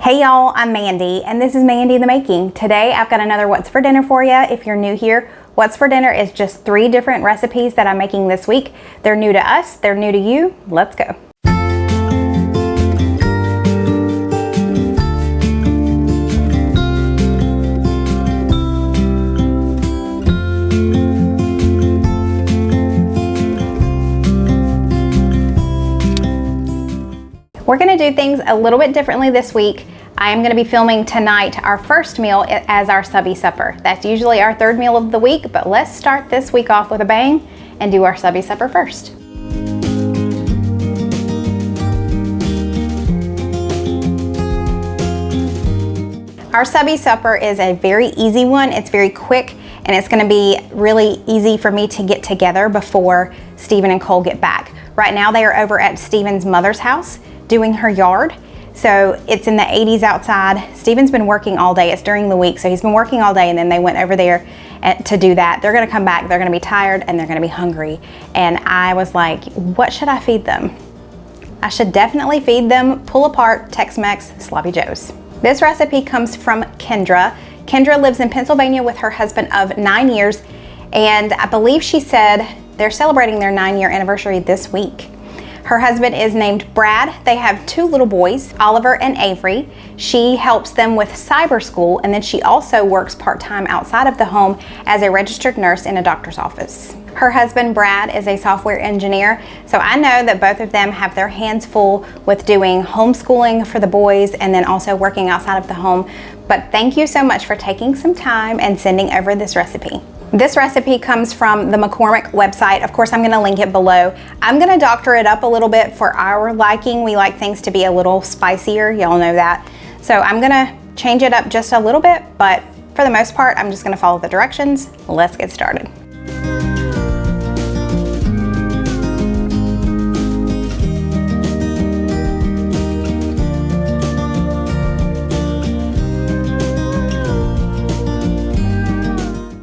Hey y'all, I'm Mandy, and this is Mandy in the Making. Today I've got another What's for Dinner for you. If you're new here, What's for Dinner is just 3 different recipes that I'm making this week. They're new to us, they're new to you. Let's go. We're gonna do things a little bit differently this week. I am gonna be filming tonight our first meal as our Subbie supper. That's usually our 3rd meal of the week, but let's start this week off with a bang and do our Subbie supper first. Our Subbie supper is a very easy one. It's very quick, and it's gonna be really easy for me to get together before Stephen and Cole get back. Right now they are over at Stephen's mother's house doing her yard. So it's in the 80s outside. Stephen's been working all day. It's during the week, so he's been working all day, and then they went over there to do that. They're gonna come back, they're gonna be tired, and they're gonna be hungry. And I was like, what should I feed them? I should definitely feed them pull apart Tex Mex Sloppy Joes. This recipe comes from Kendra. Kendra lives in Pennsylvania with her husband of 9 years, and I believe she said they're celebrating their 9-year anniversary this week. Her husband is named Brad. They have 2 little boys, Oliver and Avery. She helps them with cyber school, and then she also works part-time outside of the home as a registered nurse in a doctor's office. Her husband, Brad, is a software engineer, so I know that both of them have their hands full with doing homeschooling for the boys and then also working outside of the home. But thank you so much for taking some time and sending over this recipe. This recipe comes from the McCormick website. Of course, I'm gonna link it below. I'm gonna doctor it up a little bit for our liking. We like things to be a little spicier, y'all know that. So I'm gonna change it up just a little bit, but for the most part, I'm just gonna follow the directions. Let's get started.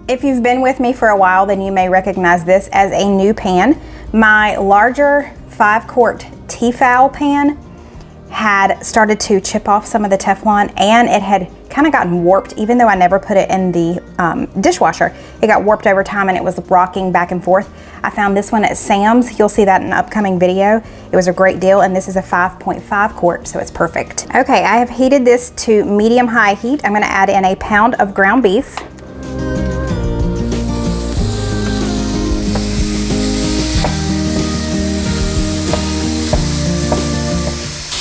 If you've been with me for a while, then you may recognize this as a new pan. My larger 5-quart Tefal pan had started to chip off some of the Teflon, and it had kind of gotten warped. Even though I never put it in the dishwasher, it got warped over time and it was rocking back and forth. I found this one at Sam's. You'll see that in an upcoming video. It was a great deal, and this is a 5.5 quart, so it's perfect. Okay, I have heated this to medium-high heat. I'm gonna add in a pound of ground beef.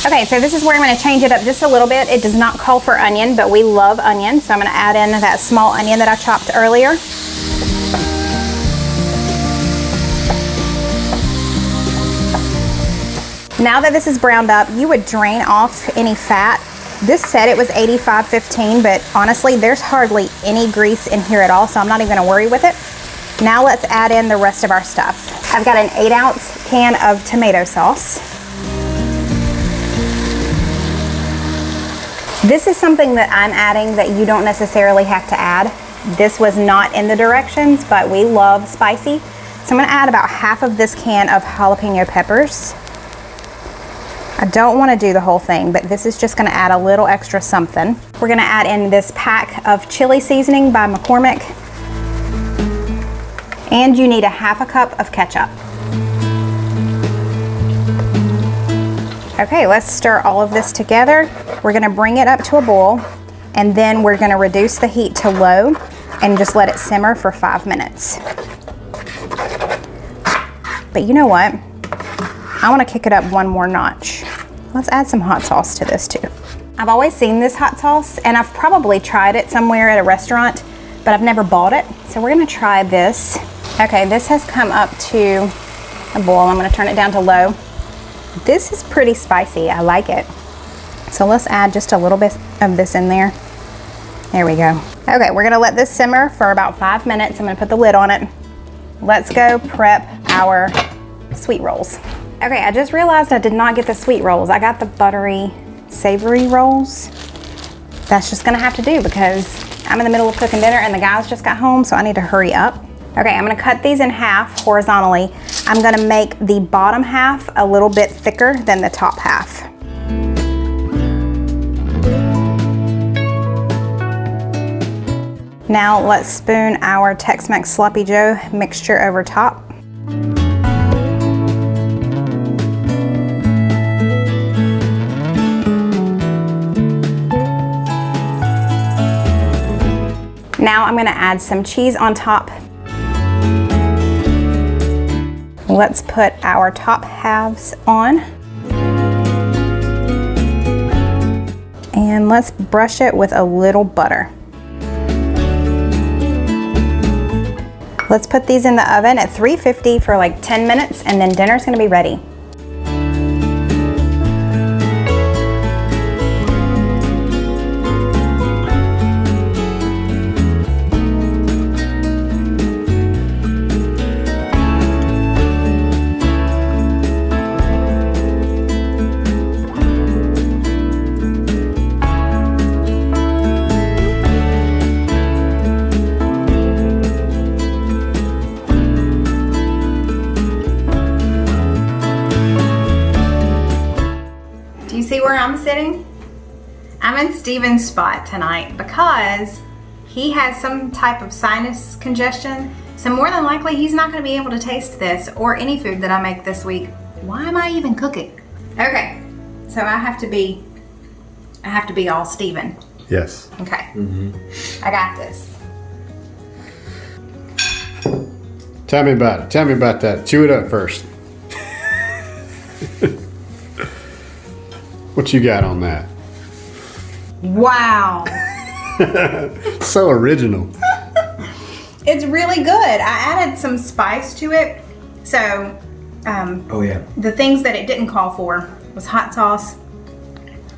Okay, so this is where I'm going to change it up just a little bit. It does not call for onion, but we love onion, so I'm going to add in that small onion that I chopped earlier. Now that this is browned up, you would drain off any fat. This said it was 85-15, but honestly, there's hardly any grease in here at all, so I'm not even going to worry with it. Now let's add in the rest of our stuff. I've got an 8-ounce can of tomato sauce. This is something that I'm adding that you don't necessarily have to add. This was not in the directions, but we love spicy. So I'm gonna add about half of this can of jalapeno peppers. I don't wanna do the whole thing, but this is just gonna add a little extra something. We're gonna add in this pack of chili seasoning by McCormick. And you need a half a cup of ketchup. Okay, let's stir all of this together. We're gonna bring it up to a boil, and then we're gonna reduce the heat to low and just let it simmer for 5 minutes. But you know what? I wanna kick it up one more notch. Let's add some hot sauce to this too. I've always seen this hot sauce, and I've probably tried it somewhere at a restaurant, but I've never bought it. So we're gonna try this. Okay, this has come up to a boil. I'm gonna turn it down to low. This is pretty spicy. I like it. So let's add just a little bit of this in there. There we go. Okay, we're gonna let this simmer for about 5 minutes. I'm gonna put the lid on it. Let's go prep our sweet rolls. Okay, I just realized I did not get the sweet rolls. I got the buttery, savory rolls. That's just gonna have to do because I'm in the middle of cooking dinner and the guys just got home, so I need to hurry up. Okay, I'm gonna cut these in half horizontally. I'm gonna make the bottom half a little bit thicker than the top half. Now let's spoon our Tex Mex Sloppy Joe mixture over top. Now I'm going to add some cheese on top. Let's put our top halves on. And let's brush it with a little butter. Let's put these in the oven at 350 for like 10 minutes and then dinner's going to be ready. See where I'm sitting? I'm in Steven's spot tonight because he has some type of sinus congestion. So more than likely he's not going to be able to taste this or any food that I make this week. Why am I even cooking? Okay, so I have to be all Steven. Yes. Okay. I got this. Tell me about it. Tell me about that. Chew it up first. What you got on that? Wow. So original. It's really good. I added some spice to it. So, oh yeah. the things that it didn't call for was hot sauce,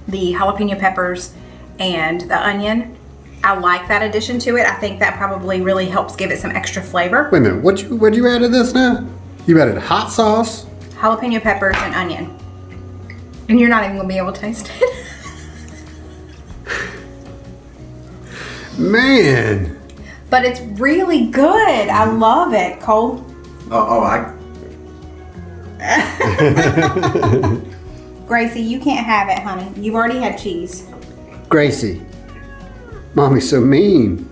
the jalapeno peppers, and the onion. I like that addition to it. I think that probably really helps give it some extra flavor. Wait a minute. What'd you add to this now? You added hot sauce? Jalapeno peppers and onion. And you're not even gonna be able to taste it. Man. But it's really good. I love it. Cole? Gracie, you can't have it, honey. You've already had cheese. Gracie. Mommy's so mean.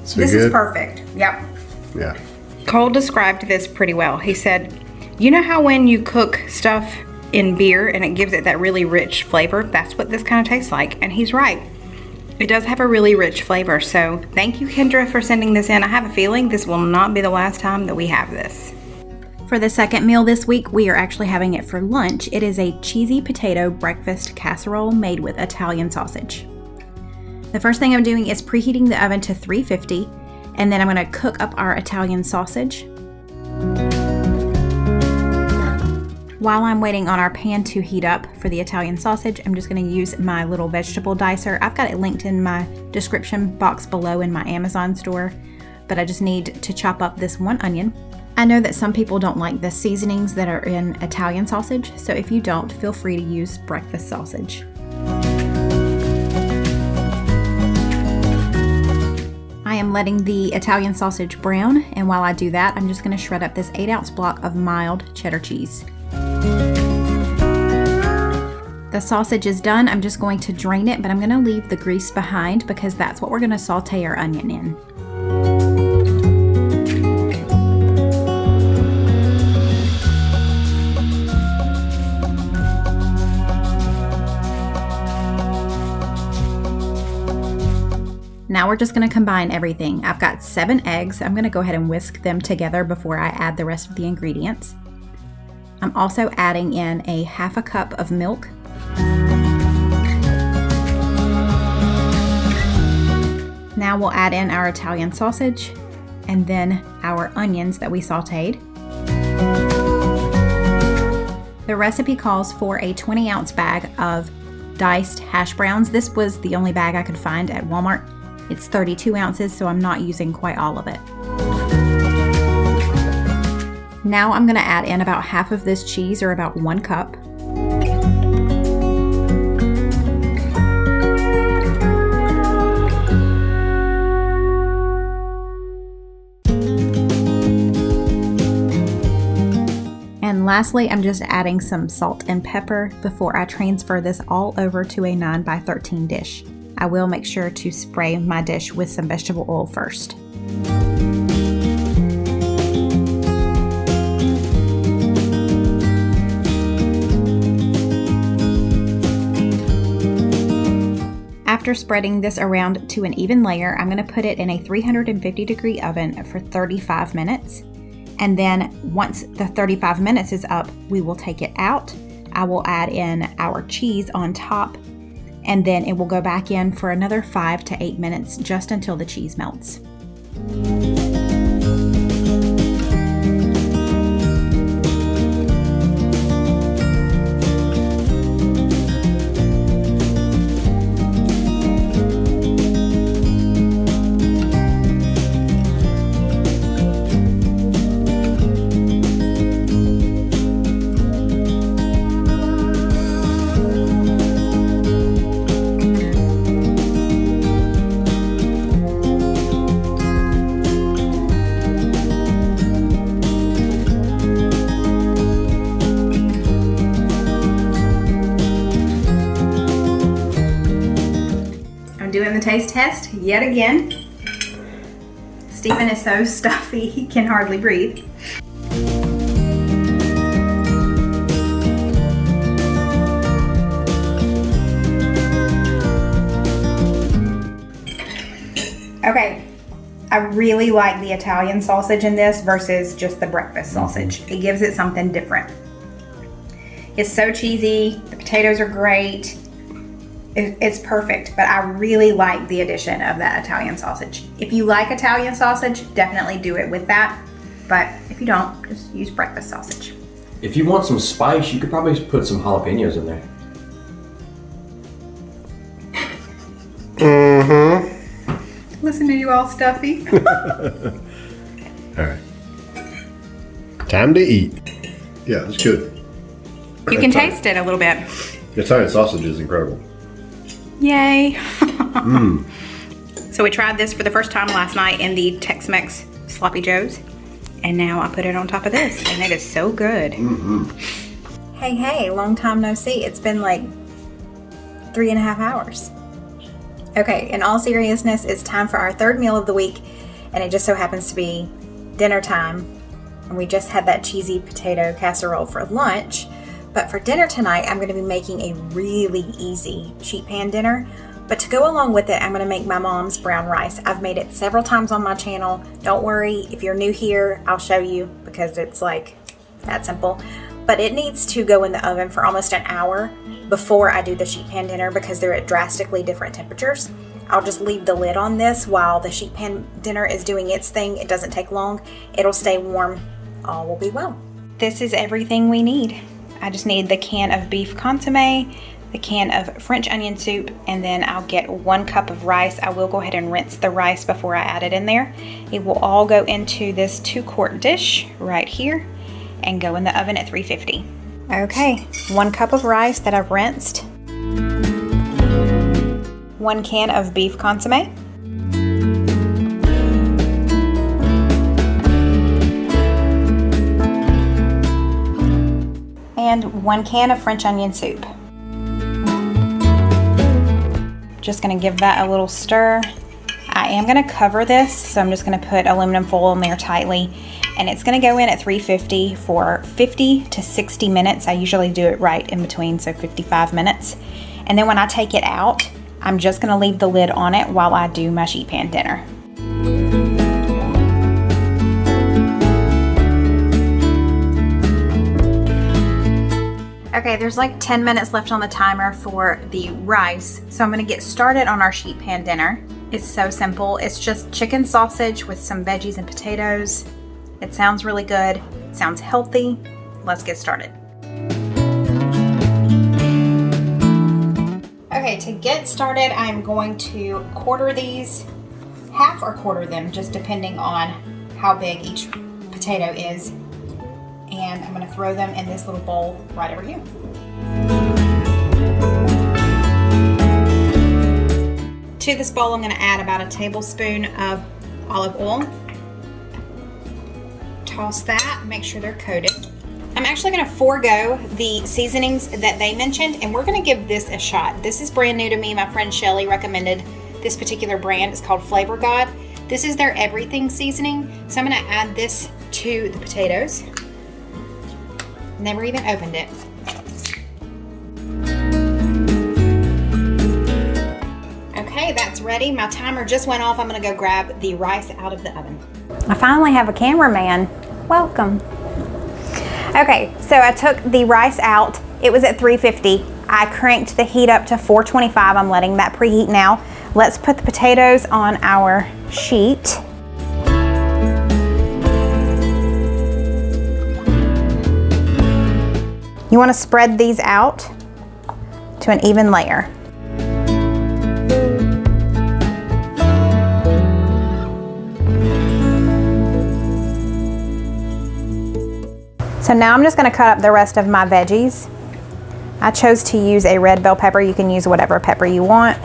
So this good? is perfect. Yep. Yeah. Cole described this pretty well. He said, you know how when you cook stuff in beer and it gives it that really rich flavor? That's what this kind of tastes like. And he's right. It does have a really rich flavor. So thank you, Kendra, for sending this in. I have a feeling this will not be the last time that we have this. For the second meal this week, we are actually having it for lunch. It is a cheesy potato breakfast casserole made with Italian sausage. The first thing I'm doing is preheating the oven to 350, and then I'm going to cook up our Italian sausage. While I'm waiting on our pan to heat up for the Italian sausage, I'm just going to use my little vegetable dicer. I've got it linked in my description box below in my Amazon store, but I just need to chop up this one onion. I know that some people don't like the seasonings that are in Italian sausage, so if you don't, feel free to use breakfast sausage. I am letting the Italian sausage brown, and while I do that, I'm just going to shred up this 8-ounce block of mild cheddar cheese. The sausage is done. I'm just going to drain it, but I'm going to leave the grease behind because that's what we're going to saute our onion in. Now we're just going to combine everything. I've got 7 eggs. I'm going to go ahead and whisk them together before I add the rest of the ingredients. I'm also adding in a half a cup of milk. Now we'll add in our Italian sausage and then our onions that we sauteed. The recipe calls for a 20-ounce bag of diced hash browns. This was the only bag I could find at Walmart. It's 32 ounces, so I'm not using quite all of it. Now I'm going to add in about half of this cheese, or about 1 cup. And lastly, I'm just adding some salt and pepper before I transfer this all over to a 9x13 dish. I will make sure to spray my dish with some vegetable oil first. After spreading this around to an even layer, I'm going to put it in a 350-degree oven for 35 minutes. And then once the 35 minutes is up, we will take it out. I will add in our cheese on top, and then it will go back in for another 5 to 8 minutes just until the cheese melts. Doing the taste test yet again. Stephen is so stuffy he can hardly breathe. Okay, I really like the Italian sausage in this versus just the breakfast sausage. It gives it something different. It's so cheesy, the potatoes are great. It's perfect, but I really like the addition of that Italian sausage. If you like Italian sausage, definitely do it with that. But if you don't, just use breakfast sausage. If you want some spice, you could probably put some jalapenos in there. Mm-hmm. Listen to you all stuffy. All right. Time to eat. Yeah, it's good. You can taste it a little bit. The Italian sausage is incredible. Yay. So we tried this for the first time last night in the Tex Mex Sloppy Joes. And now I put it on top of this, and it is so good. Mm-hmm. Hey, long time no see. It's been like 3.5 hours. Okay, in all seriousness, it's time for our third meal of the week, and it just so happens to be dinner time. And we just had that cheesy potato casserole for lunch. But for dinner tonight, I'm going to be making a really easy sheet pan dinner. But to go along with it, I'm going to make my mom's brown rice. I've made it several times on my channel. Don't worry, if you're new here, I'll show you because it's like that simple. But it needs to go in the oven for almost an hour before I do the sheet pan dinner because they're at drastically different temperatures. I'll just leave the lid on this while the sheet pan dinner is doing its thing. It doesn't take long. It'll stay warm. All will be well. This is everything we need. I just need the can of beef consomme, the can of French onion soup, and then I'll get 1 cup of rice. I will go ahead and rinse the rice before I add it in there. It will all go into this 2-quart dish right here and go in the oven at 350. Okay, 1 cup of rice that I've rinsed, 1 can of beef consomme, and 1 can of French onion soup. Just gonna give that a little stir. I am gonna cover this, so I'm just gonna put aluminum foil in there tightly, and it's gonna go in at 350 for 50 to 60 minutes. I usually do it right in between, so 55 minutes. And then when I take it out, I'm just gonna leave the lid on it while I do my sheet pan dinner. Okay, there's like 10 minutes left on the timer for the rice, so I'm gonna get started on our sheet pan dinner. It's so simple. It's just chicken sausage with some veggies and potatoes. It sounds really good, sounds healthy. Let's get started. Okay, to get started, I'm going to quarter these, half or quarter them, just depending on how big each potato is. And I'm gonna throw them in this little bowl right over here. To this bowl, I'm gonna add about a tablespoon of olive oil. Toss that, make sure they're coated. I'm actually gonna forego the seasonings that they mentioned, and we're gonna give this a shot. This is brand new to me. My friend Shelly recommended this particular brand. It's called Flavor God. This is their everything seasoning. So I'm gonna add this to the potatoes. Never even opened it. Okay, that's ready. My timer just went off. I'm gonna go grab the rice out of the oven. I finally have a cameraman. Welcome. Okay, so I took the rice out. It was at 350. I cranked the heat up to 425. I'm letting that preheat now. Let's put the potatoes on our sheet. You want to spread these out to an even layer. So now I'm just going to cut up the rest of my veggies. I chose to use a red bell pepper. You can use whatever pepper you want.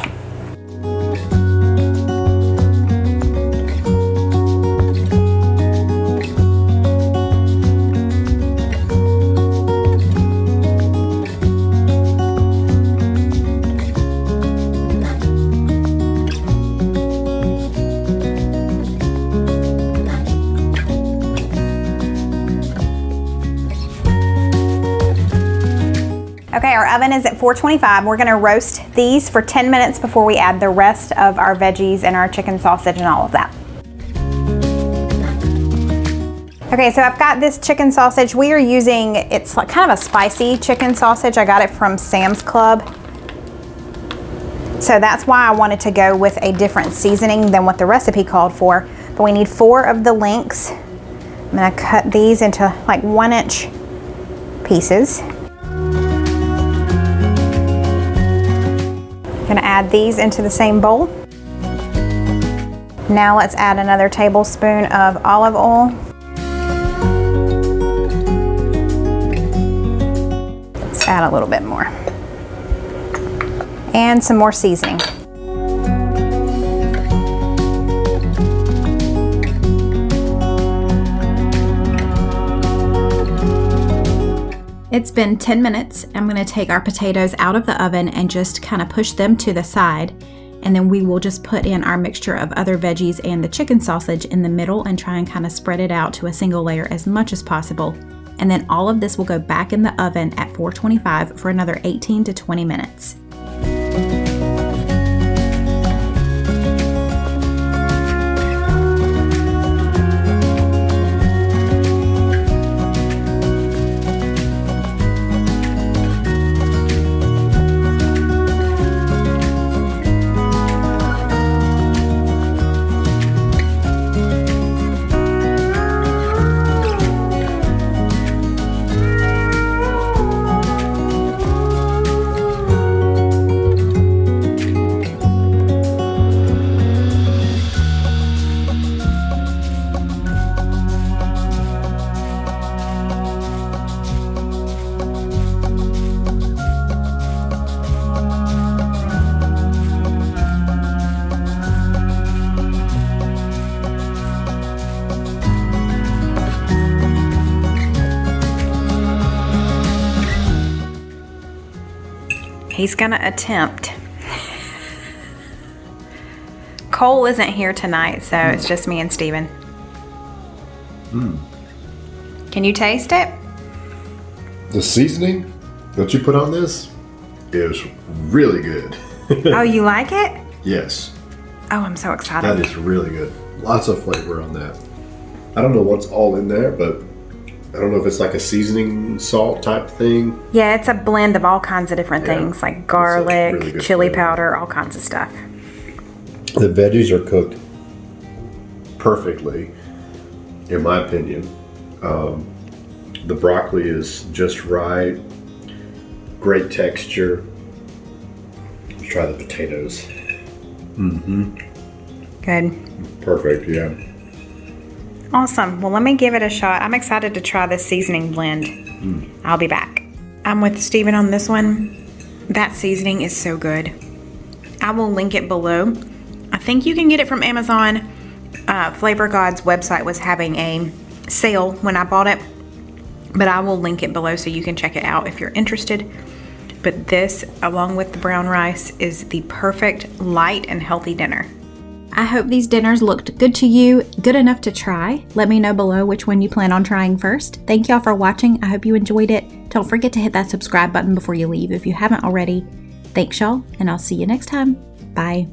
Okay, our oven is at 425. We're gonna roast these for 10 minutes before we add the rest of our veggies and our chicken sausage and all of that. Okay, so I've got this chicken sausage. We are using, it's like kind of a spicy chicken sausage. I got it from Sam's Club. So that's why I wanted to go with a different seasoning than what the recipe called for. But we need 4 of the links. I'm gonna cut these into like 1-inch pieces. Gonna add these into the same bowl. Now let's add another tablespoon of olive oil. Let's add a little bit more. And some more seasoning. It's been 10 minutes. I'm gonna take our potatoes out of the oven and just kind of push them to the side. And then we will just put in our mixture of other veggies and the chicken sausage in the middle and try and kind of spread it out to a single layer as much as possible. And then all of this will go back in the oven at 425 for another 18 to 20 minutes. He's gonna attempt. Cole isn't here tonight, so it's just me and Steven. Can you taste it? The seasoning that you put on this is really good. Oh, you like it? Yes. Oh, I'm so excited. That is really good. Lots of flavor on that. I don't know what's all in there, but I don't know if it's like a seasoning salt type thing. Yeah, it's a blend of all kinds of different things, like garlic, really good chili flavor. powder, all kinds of stuff. The veggies are cooked perfectly, in my opinion. The broccoli is just right. Great texture. Let's try the potatoes. Good. Perfect, yeah. Awesome. Well, let me give it a shot. I'm excited to try this seasoning blend. I'll be back. I'm with Steven on this one. That seasoning is so good. I will link it below. I think you can get it from Amazon. Flavor God's website was having a sale when I bought it. but I will link it below so you can check it out if you're interested. But this, along with the brown rice, is the perfect light and healthy dinner. I hope these dinners looked good to you, good enough to try. Let me know below which one you plan on trying first. Thank y'all for watching. I hope you enjoyed it. Don't forget to hit that subscribe button before you leave if you haven't already. Thanks y'all, and I'll see you next time. Bye.